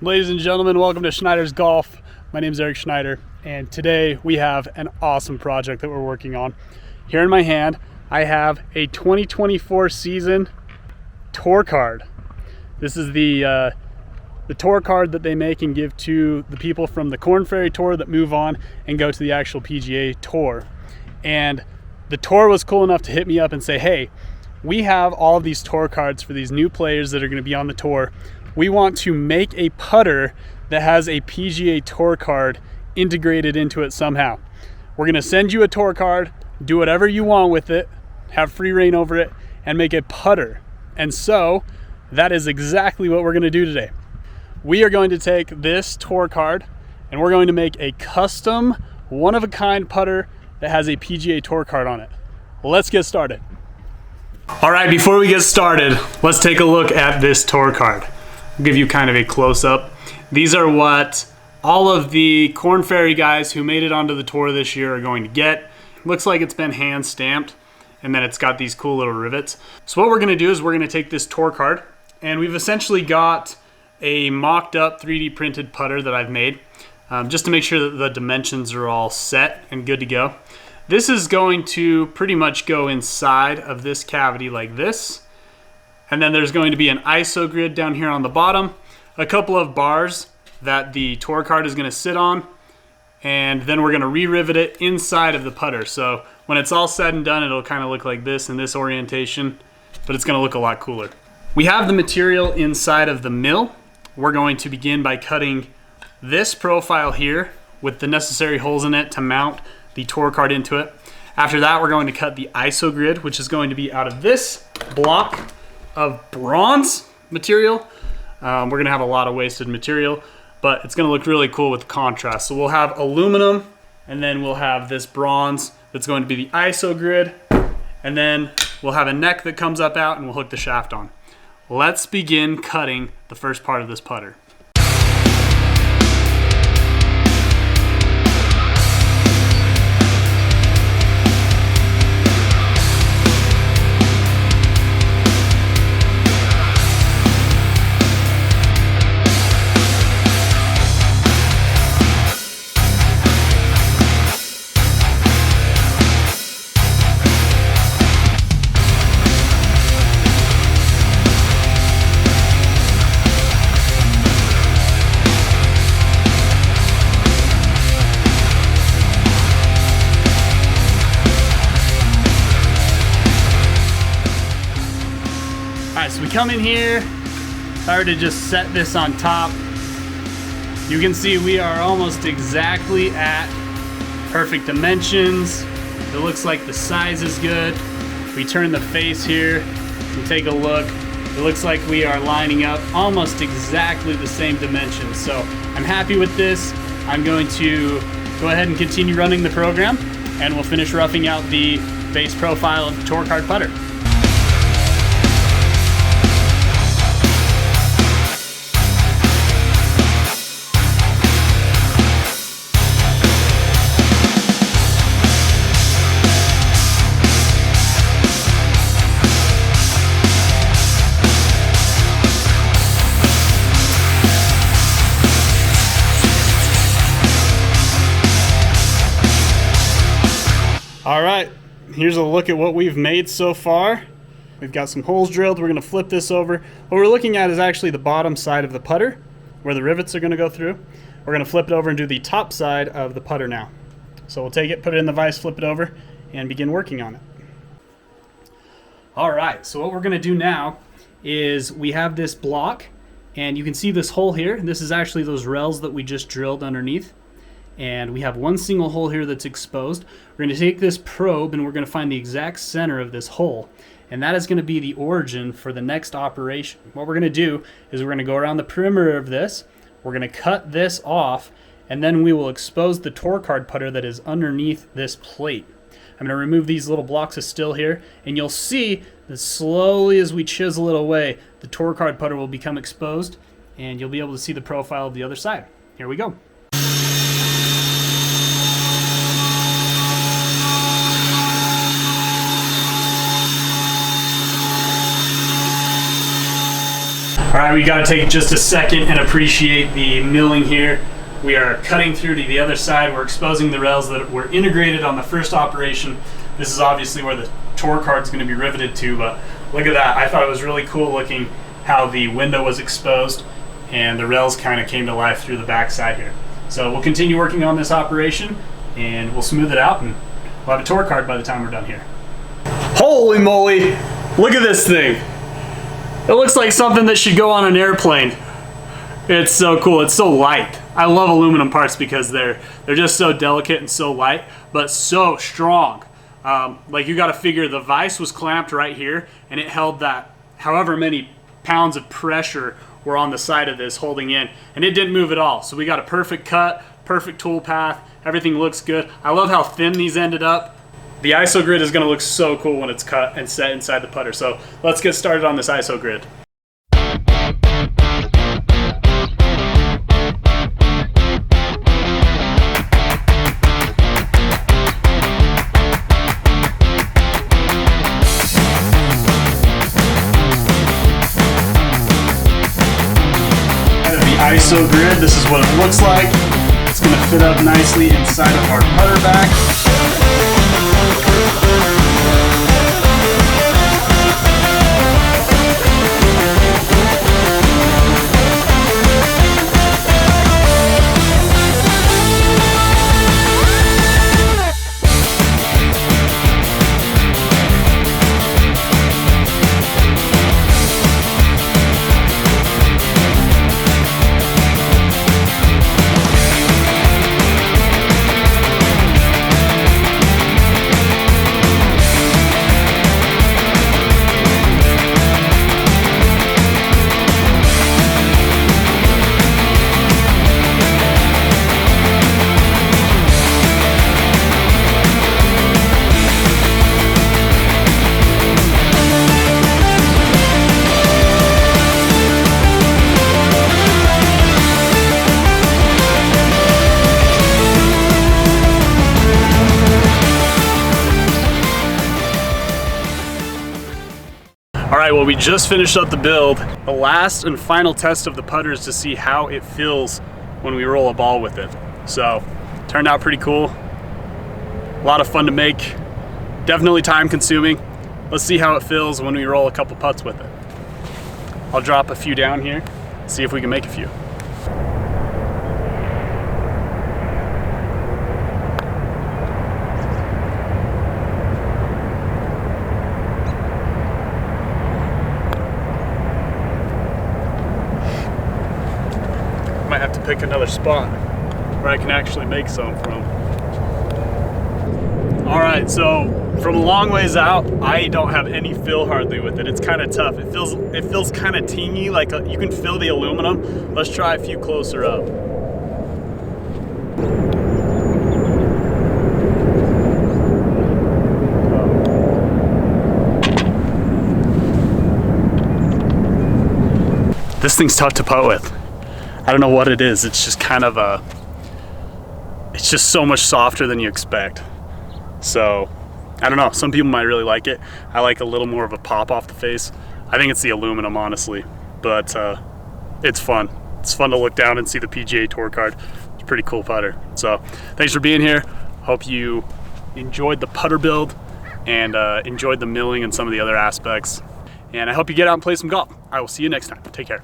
Ladies and gentlemen, welcome to Schneider's Golf. My name is Eric Schneider, and today we have an awesome project that we're working on. Here in my hand, I have a 2024 season tour card. This is the tour card that they make and give to the people from the Korn Ferry tour that move on and go to the actual PGA Tour. And the tour was cool enough to hit me up and say, hey, we have all of these tour cards for these new players that are going to be on the tour. We want to make a putter that has a PGA Tour card integrated into it somehow. We're going to send you a tour card, do whatever you want with it, have free reign over it, and make a putter. And so that is exactly what we're going to do today. We are going to take this tour card and we're going to make a custom one-of-a-kind putter that has a PGA Tour card on it. Let's get started. All right, before we get started, let's take a look at this tour card. I'll give you kind of a close-up. These are what all of the Korn Ferry guys who made it onto the tour this year are going to get. Looks like it's been hand stamped, and then it's got these cool little rivets. So what we're gonna do is we're gonna take this tour card, and we've essentially got a mocked up 3D printed putter that I've made, just to make sure that the dimensions are all set and good to go. This is going to pretty much go inside of this cavity like this. And then there's going to be an ISO grid down here on the bottom, a couple of bars that the tour card is going to sit on, and then we're going to re-rivet it inside of the putter. So when it's all said and done, it'll kind of look like this in this orientation, but it's going to look a lot cooler. We have the material inside of the mill. We're going to begin by cutting this profile here with the necessary holes in it to mount the tour card into it. After that, we're going to cut the ISO grid, which is going to be out of this block of bronze material. We're gonna have a lot of wasted material, but it's gonna look really cool with the contrast. So we'll have aluminum, and then we'll have this bronze that's going to be the ISO grid, and then we'll have a neck that comes up out and we'll hook the shaft on. Let's begin cutting the first part of this putter. All right, so we come in here. If I were to just set this on top, you can see we are almost exactly at perfect dimensions. It looks like the size is good. We turn the face here and take a look. It looks like we are lining up almost exactly the same dimensions. So I'm happy with this. I'm going to go ahead and continue running the program, and we'll finish roughing out the base profile of the tour card putter. All right, here's a look at what we've made so far. We've got some holes drilled. We're gonna flip this over. What we're looking at is actually the bottom side of the putter where the rivets are gonna go through. We're gonna flip it over and do the top side of the putter now. So we'll take it, put it in the vise, flip it over, and begin working on it. All right, so what we're gonna do now is we have this block, and you can see this hole here. This is actually those rails that we just drilled underneath. And we have one single hole here that's exposed. We're going to take this probe and we're going to find the exact center of this hole. And that is going to be the origin for the next operation. What we're going to do is we're going to go around the perimeter of this. We're going to cut this off, and then we will expose the tour card putter that is underneath this plate. I'm going to remove these little blocks of steel here, and you'll see that slowly as we chisel it away, the tour card putter will become exposed, and you'll be able to see the profile of the other side. Here we go. All right, we gotta take just a second and appreciate the milling here. We are cutting through to the other side. We're exposing the rails that were integrated on the first operation. This is obviously where the tour card is gonna be riveted to, but look at that. I thought it was really cool looking how the window was exposed and the rails kind of came to life through the back side here. So we'll continue working on this operation and we'll smooth it out and we'll have a tour card by the time we're done here. Holy moly, look at this thing. It looks like something that should go on an airplane. It's so cool, it's so light. I love aluminum parts because they're just so delicate and so light, but so strong. Like you gotta figure the vise was clamped right here and it held that however many pounds of pressure were on the side of this holding in, and it didn't move at all. So we got a perfect cut, perfect tool path, everything looks good. I love how thin these ended up. The ISO grid is gonna look so cool when it's cut and set inside the putter. So let's get started on this ISO grid. ISO grid, this is what it looks like. It's going to fit up nicely inside of our putter back. Alright, well we just finished up the build. The last and final test of the putter is to see how it feels when we roll a ball with it. So, turned out pretty cool. A lot of fun to make. Definitely time consuming. Let's see how it feels when we roll a couple putts with it. I'll drop a few down here, see if we can make a few. Might have to pick another spot where I can actually make some from. All right, so from a long ways out, I don't have any feel hardly with it. It's kind of tough. It feels kind of teeny, like you can feel the aluminum. Let's try a few closer up. This thing's tough to putt with. I don't know what it is. It's just kind of it's just so much softer than you expect. So, I don't know. Some people might really like it. I like a little more of a pop off the face. I think it's the aluminum, honestly, but it's fun. It's fun to look down and see the PGA Tour Card. It's a pretty cool putter. So, thanks for being here. Hope you enjoyed the putter build and enjoyed the milling and some of the other aspects. And I hope you get out and play some golf. I will see you next time. Take care.